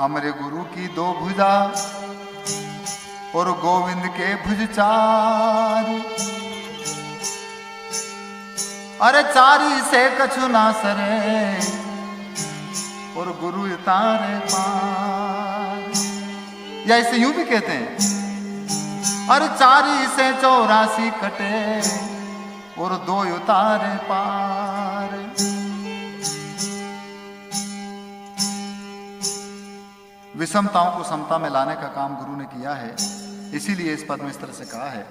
हमरे गुरु की दो भुजा और गोविंद के भुज चार। अरे चारी से कछु ना सरे और गुरु तारे पार। या इसे यूं भी कहते हैं, अरे चारी से 84 कटे और 2 उतारे पार। विषमताओं को समता में लाने का काम गुरु ने किया है, इसीलिए इस पद में इस तरह से कहा है।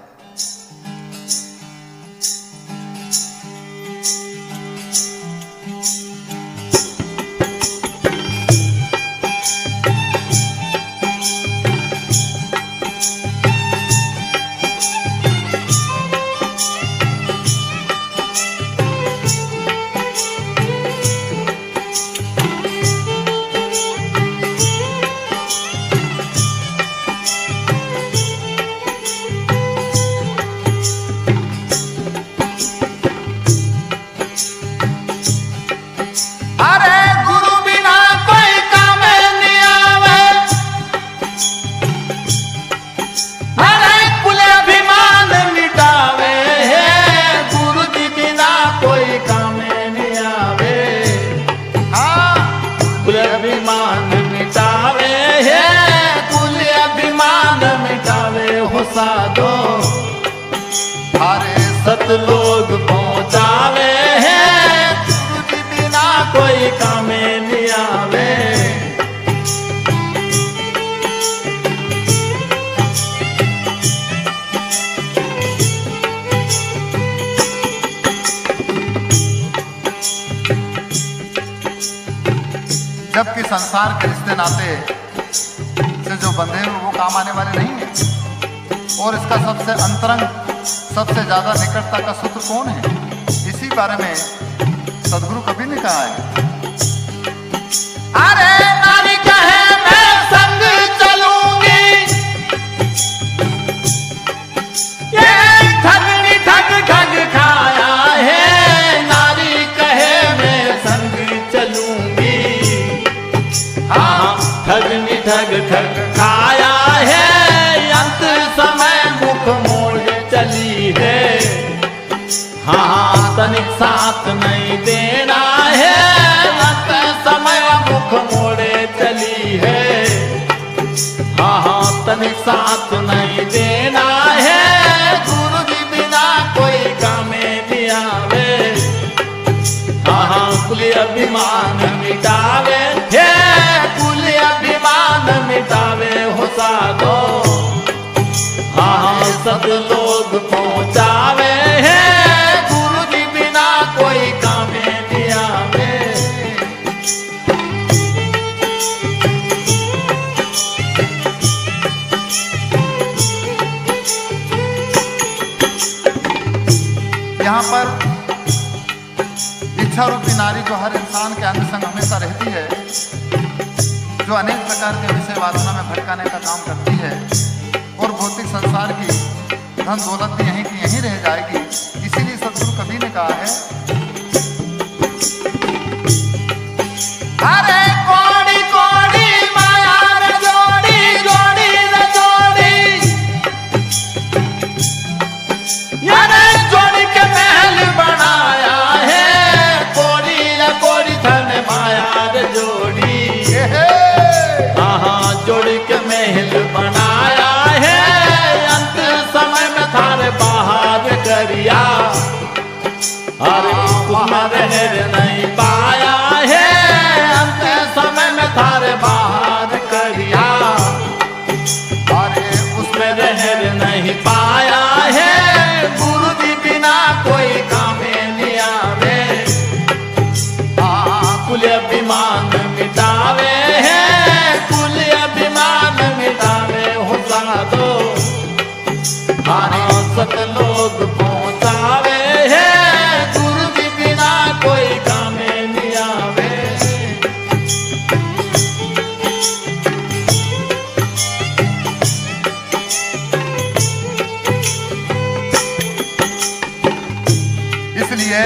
साधो हरे सतलोक पहुँचावे हैं, गुरु जी बिना कोई कामे नहीं आवे। जबकि संसार के रिश्ते नाते से जो बंधे हैं वो काम आने वाले नहीं है। और इसका सबसे अंतरंग, सबसे ज्यादा निकटता का सूत्र कौन है? इसी बारे में सदगुरु कबीर ने कहा है, अरे नारी कहे मैं संग चलूंगी, ये ठगनी ठग ठग खाया है। नारी कहे मैं संग चलूंगी, हाँ ठगनी ठग ठग खाया है। अंत समय मुख मोड़ चली है, हाँ तनिक साथ नहीं देना है। अंत समय मुख मोड़े चली है, हाँ तनिक साथ नहीं देना है। गुरु जी बिना कोई कामे नहीं आवे, हाँ कुल अभिमान मिटावे है। कुल अभिमान मिटावे हो साधो, हाँ सतलोक पहुँचावे हैं, गुरु जी बिना कोई कामे नहीं आवे। यहाँ पर इच्छा रूपी नारी जो हर इंसान के अंग संग हमेशा रहती है, जो अनेक प्रकार के विषय वासना में भटकाने का काम करती है और भौतिक संसार की धन दौलत भी यहीं की यहीं रह जाएगी। इसीलिए सदगुरु कबीर ने कहा है, अरे कोड़ी कोड़ी माया रे जोड़ी, जोड़ी रे जोड़ी, यारे जोड़ी के महल बनाया है। कोड़ी रे कोड़ी धन माया रे जोड़ी, हाँ जोड़ी के महल बनाया है। अंत समय में थारे बाहर करिया, अरे उसमें रह नहीं पाया है। अंत समय में थारे बाहर करिया, अरे उसमें रह नहीं पाया है। गुरु जी बिना कोई कामे नहीं आवे, कुल अभिमान मिटावे है। कुल अभिमान मिटावे हो साधो, हाँ सतलोक पहुँचावे है। गुरु जी बिना कोई कामे नहीं आवे। इसलिए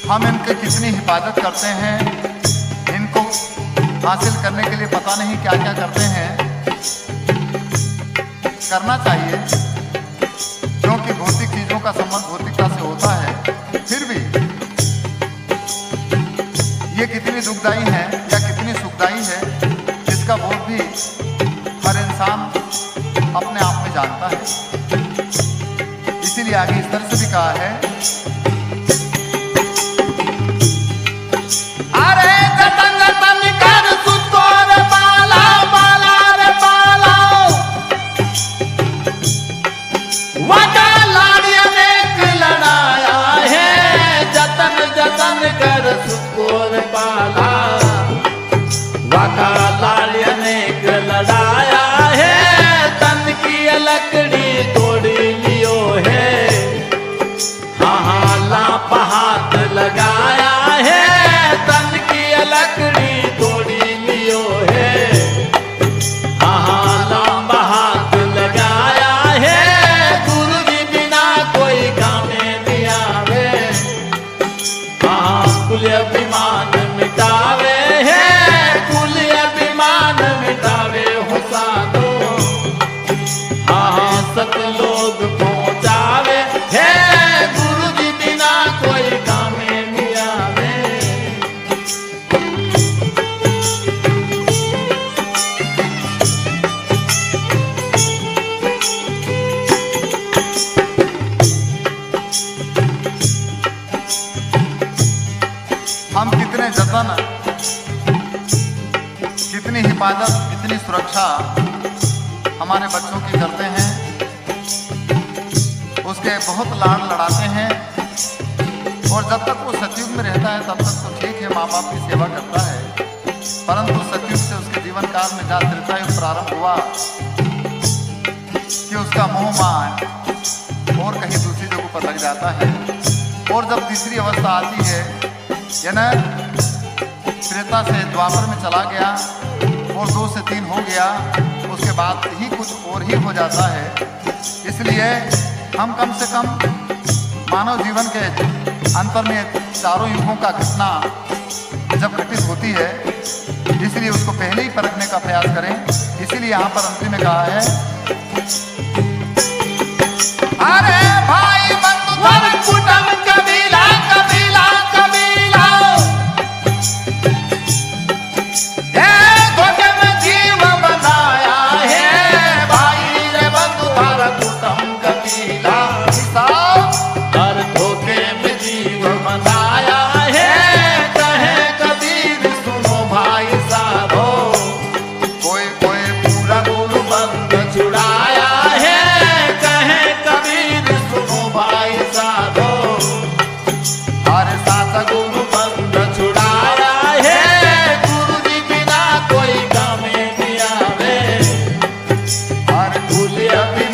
हम इनकी कितनी हिफाजत करते हैं, हासिल करने के लिए पता नहीं क्या क्या करते हैं। करना चाहिए, क्योंकि भौतिक चीजों का संबंध भौतिकता से होता है। फिर भी ये कितनी दुखदाई है या कितनी सुखदाई है, इसका बोध भी हर इंसान अपने आप में जानता है। इसीलिए आगे इस तरह से भी कहा है, अरे जतन जतन कर सुतो रे बाला बाला रे बाला, वाका लाड़िया ने लड़ाया है। जतन जतन कर सुतो रे बाला, वाका लाड़िया ने लड़ाया है। तन की लकड़ी तोड़ी लियो है, हाँ हाँ लाप हाथ लगाया है। तन की लकड़ी तोड़ी लियो है, हाँ हाँ लाप हाथ लगाया है। गुरु जी बिना कोई काम नहीं आवे, हाँ कुल अभिमान मिटावे है। कुल अभिमान मिटावे हो साधो, हाँ सतलोक पहुँचावे है। गुरु जी बिना कोई काम नहीं आवे। हम कितने जतन, कितनी हिफाजत, कितनी सुरक्षा हमारे बच्चों की करते हैं, उसके बहुत लाड़ लड़ाते हैं। और जब तक वो सतयुग में रहता है तब तक तो ठीक है, माँ बाप की सेवा करता है। परंतु सतयुग से उसके जीवन काल में जहाँ त्रेतायुग प्रारंभ हुआ कि उसका मोह माया और कहीं दूसरी जगह पर लग जाता है। और जब तीसरी अवस्था आती है, यानी त्रेता से द्वापर में चला गया और 2 से 3 हो गया, उसके बाद ही कुछ और ही हो जाता है। इसलिए हम कम से कम मानव जीवन के अंतर में चारों युगों का घटना जब घटित होती है, इसलिए उसको पहले ही परखने का प्रयास करें। इसीलिए यहाँ पर अंतिम में कहा है, अरे भाई बंधु धर्म कुटुंब कबीला कबीला कबीला, धोखे में जीव बनाया है। भाई रे बंधु धर्म कुटुंब कबीला, हर धोखे में जीव बनाया है। कहे कबीर सुनो भाई साधो, कोई कोई पूरा गुरु बंद छुड़ाया है। कहे कबीर सुनो भाई साधो, हर साथ गुरु बंद छुड़ाया है। गुरु जी बिना कोई काम नहीं आवे, हर भूल अभी